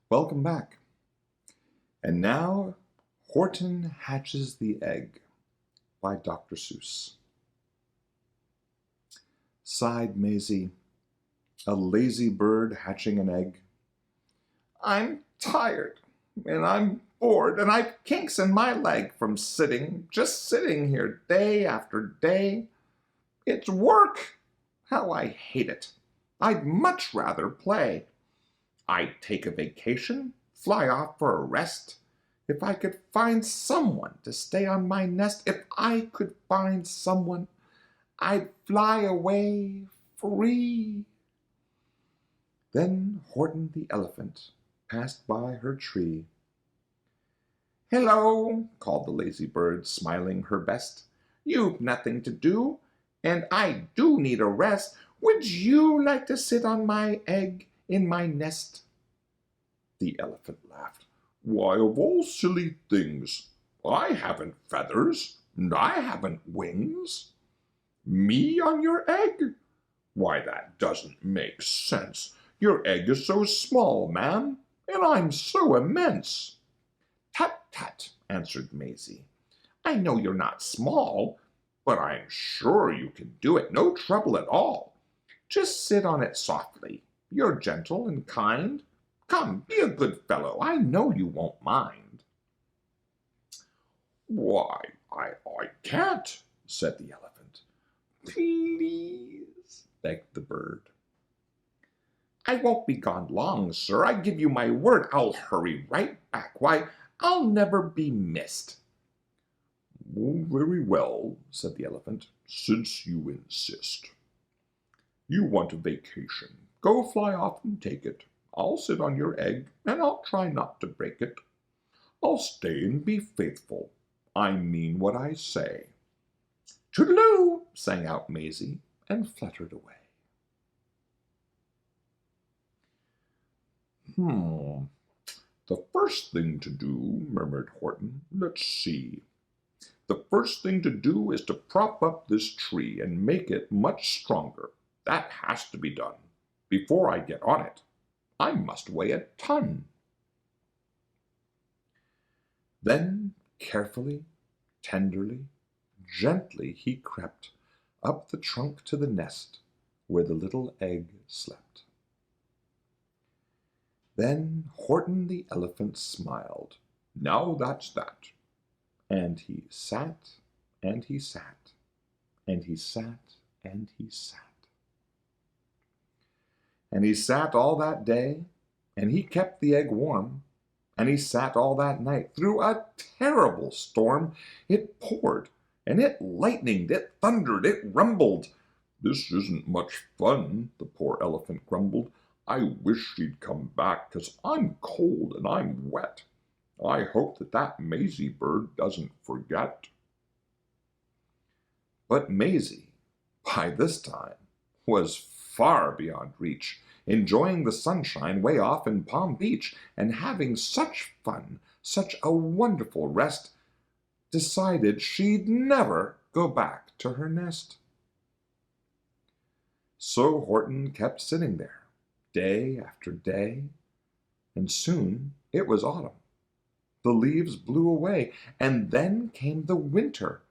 Welcome back. And now, Horton Hatches the Egg by Dr. Seuss. Sighed Maisie, a lazy bird hatching an egg. I'm tired, and I'm bored, and I've kinks in my leg from just sitting here day after day. It's work! How I hate it. I'd much rather play. I'd take a vacation, fly off for a rest. If I could find someone to stay on my nest, if I could find someone, I'd fly away free. Then Horton the Elephant passed by her tree. Hello, called the lazy bird, smiling her best. You've nothing to do, and I do need a rest. Would you like to sit on my egg in my nest? The elephant laughed. Why, of all silly things, I haven't feathers, and I haven't wings. Me on your egg? Why, that doesn't make sense. Your egg is so small, ma'am, and I'm so immense. Tut, tut, answered Maisie. I know you're not small, but I'm sure you can do it, no trouble at all. Just sit on it softly. You're gentle and kind. Come, be a good fellow. I know you won't mind. Why, I can't, said the elephant. Please, begged the bird. I won't be gone long, sir. I give you my word. I'll hurry right back. Why, I'll never be missed. Oh, very well, said the elephant, since you insist. You want a vacation. Go fly off and take it. I'll sit on your egg, and I'll try not to break it. I'll stay and be faithful. I mean what I say. Toodaloo, sang out Maisie, and fluttered away. The first thing to do, murmured Horton. Let's see. The first thing to do is to prop up this tree and make it much stronger. That has to be done. Before I get on it, I must weigh a ton. Then, carefully, tenderly, gently he crept up the trunk to the nest where the little egg slept. Then Horton the Elephant smiled. Now that's that. And he sat, and he sat, and he sat, and he sat. And he sat all that day, and he kept the egg warm, and he sat all that night through a terrible storm. It poured, and it lightened, it thundered, it rumbled. This isn't much fun, the poor elephant grumbled. I wish she'd come back, 'cause I'm cold and I'm wet. I hope that Maisie bird doesn't forget. But Maisie, by this time, was far beyond reach, enjoying the sunshine way off in Palm Beach, and having such fun, such a wonderful rest, decided she'd never go back to her nest. So Horton kept sitting there, day after day, and soon it was autumn. The leaves blew away, and then came the winter,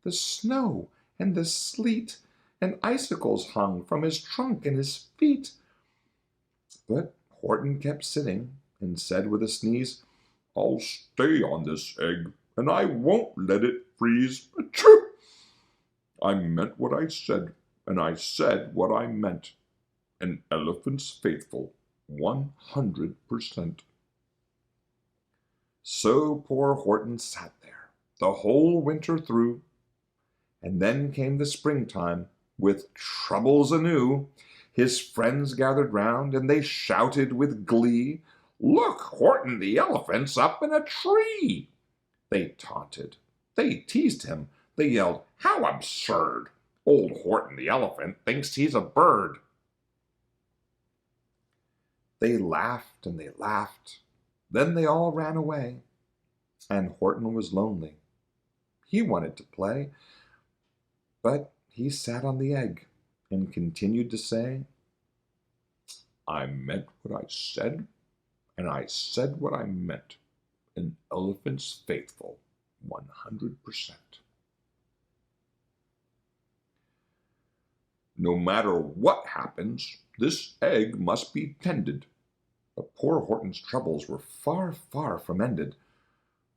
the snow and the sleet, and icicles hung from his trunk and his feet. But Horton kept sitting, and said with a sneeze, I'll stay on this egg, and I won't let it freeze. Achoo! I meant what I said, and I said what I meant. An elephant's faithful, 100%. So poor Horton sat there the whole winter through, and then came the springtime, with troubles anew. His friends gathered round, and they shouted with glee, Look, Horton the Elephant's up in a tree! They taunted, they teased him, they yelled, How absurd! Old Horton the Elephant thinks he's a bird. They laughed and they laughed. Then they all ran away, and Horton was lonely. He wanted to play, but he sat on the egg and continued to say, I meant what I said, and I said what I meant. An elephant's faithful, 100%. No matter what happens, this egg must be tended. But poor Horton's troubles were far, far from ended.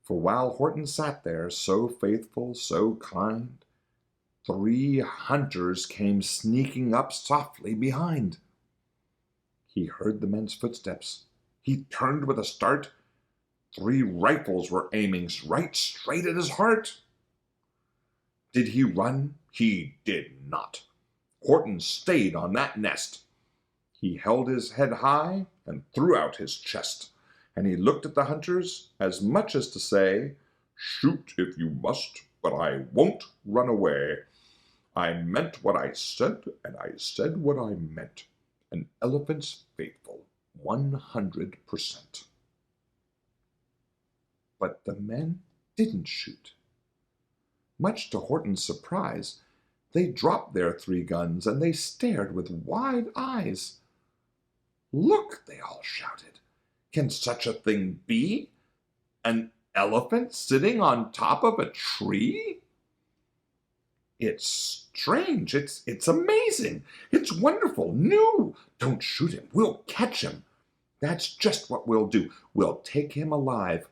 For while Horton sat there, so faithful, so kind, 3 hunters came sneaking up softly behind. He heard the men's footsteps. He turned with a start. 3 rifles were aiming right straight at his heart. Did he run? He did not. Horton stayed on that nest. He held his head high and threw out his chest, and he looked at the hunters as much as to say, "Shoot if you must, but I won't run away. I meant what I said, and I said what I meant. An elephant's faithful, 100%. But the men didn't shoot. Much to Horton's surprise, they dropped their 3 guns, and they stared with wide eyes. "Look!" they all shouted. "Can such a thing be? An elephant sitting on top of a tree? It's strange. It's amazing. It's wonderful. New. Don't shoot him. We'll catch him. That's just what we'll do. We'll take him alive.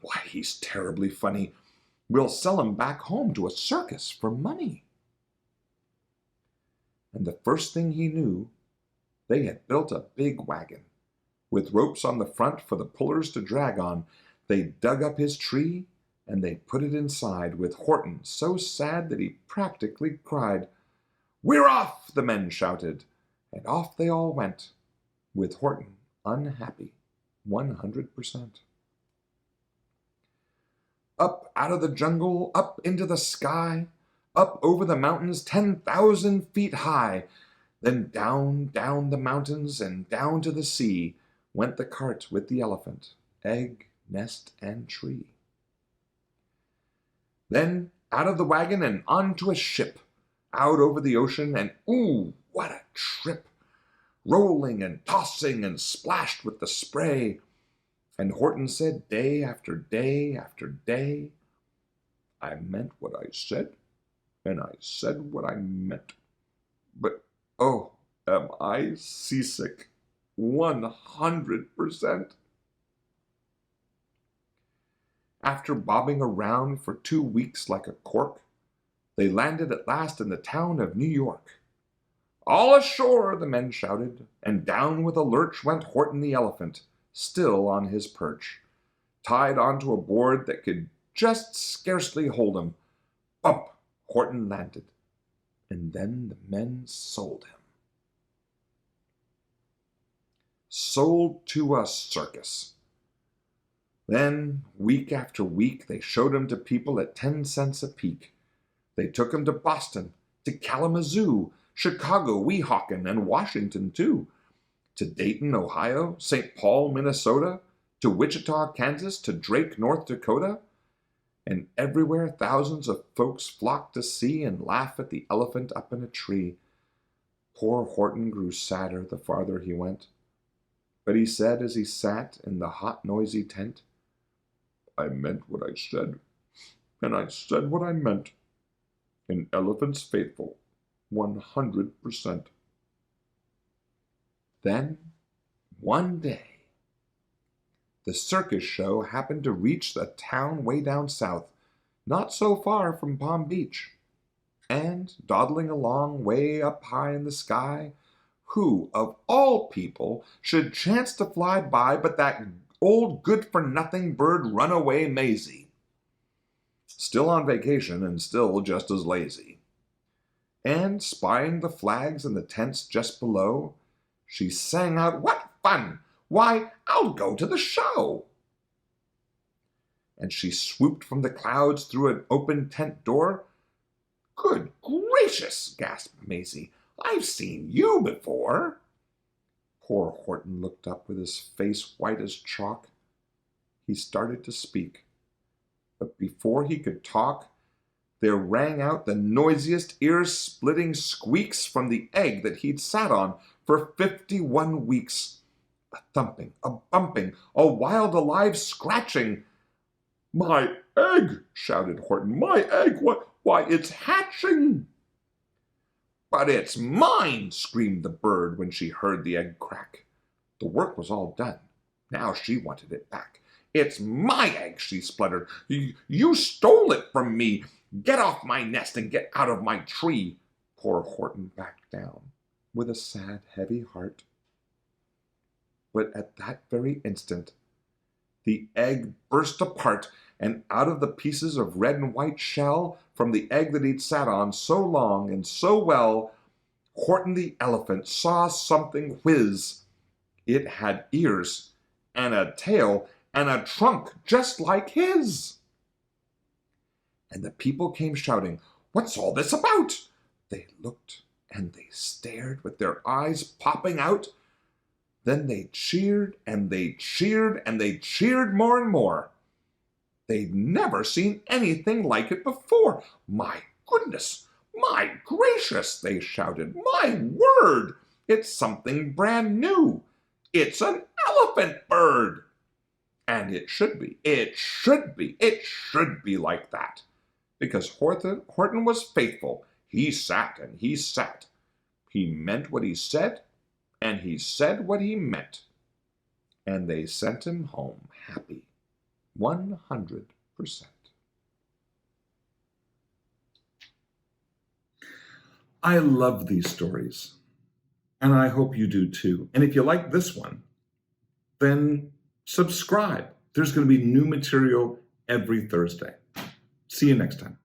Why, he's terribly funny. We'll sell him back home to a circus for money." And the first thing he knew, they had built a big wagon. With ropes on the front for the pullers to drag on, they dug up his tree, and they put it inside, with Horton so sad that he practically cried. "We're off!" the men shouted, and off they all went, with Horton unhappy, 100%. Up out of the jungle, up into the sky, up over the mountains 10,000 feet high, then down, down the mountains and down to the sea went the cart with the elephant, egg, nest, and tree. Then out of the wagon and onto a ship, out over the ocean, and ooh, what a trip! Rolling and tossing and splashed with the spray. And Horton said day after day after day, "I meant what I said, and I said what I meant. But, oh, am I seasick, 100%. After bobbing around for 2 weeks like a cork, they landed at last in the town of New York. "All ashore!" the men shouted, and down with a lurch went Horton the Elephant, still on his perch, tied onto a board that could just scarcely hold him. Bump! Horton landed, and then the men sold him. Sold to a circus. Then, week after week, they showed him to people at 10 cents a peek. They took him to Boston, to Kalamazoo, Chicago, Weehawken, and Washington, too. To Dayton, Ohio, St. Paul, Minnesota, to Wichita, Kansas, to Drake, North Dakota. And everywhere thousands of folks flocked to see and laugh at the elephant up in a tree. Poor Horton grew sadder the farther he went. But he said as he sat in the hot, noisy tent, "I meant what I said, and I said what I meant. An elephant's faithful, 100%. Then, one day, the circus show happened to reach a town way down south, not so far from Palm Beach. And, dawdling along way up high in the sky, who, of all people, should chance to fly by but that old good-for-nothing bird Runaway Maisie, still on vacation and still just as lazy. And, spying the flags in the tents just below, she sang out, "What fun! Why, I'll go to the show!" And she swooped from the clouds through an open tent door. "Good gracious!" gasped Maisie. "I've seen you before." Poor Horton looked up with his face white as chalk. He started to speak, but before he could talk, there rang out the noisiest, ear-splitting squeaks from the egg that he'd sat on for 51 weeks. A thumping, a bumping, a wild alive scratching. "My egg!" shouted Horton. "My egg! Why, it's hatching!" "But it's mine!" screamed the bird when she heard the egg crack. The work was all done. Now she wanted it back. "It's my egg!" she spluttered. You stole it from me! Get off my nest and get out of my tree!" Poor Horton backed down with a sad, heavy heart. But at that very instant, the egg burst apart, and out of the pieces of red and white shell from the egg that he'd sat on so long and so well, Horton the Elephant saw something whiz. It had ears and a tail and a trunk just like his. And the people came shouting, "What's all this about?" They looked and they stared with their eyes popping out. Then they cheered and they cheered and they cheered more and more. They'd never seen anything like it before. "My goodness! My gracious!" they shouted. "My word! It's something brand new. It's an elephant bird! And it should be, it should be, it should be like that." Because Horton was faithful. He sat and he sat. He meant what he said, and he said what he meant. And they sent him home happy, 100%. I love these stories, and I hope you do too. And if you like this one, then subscribe. There's going to be new material every Thursday. See you next time.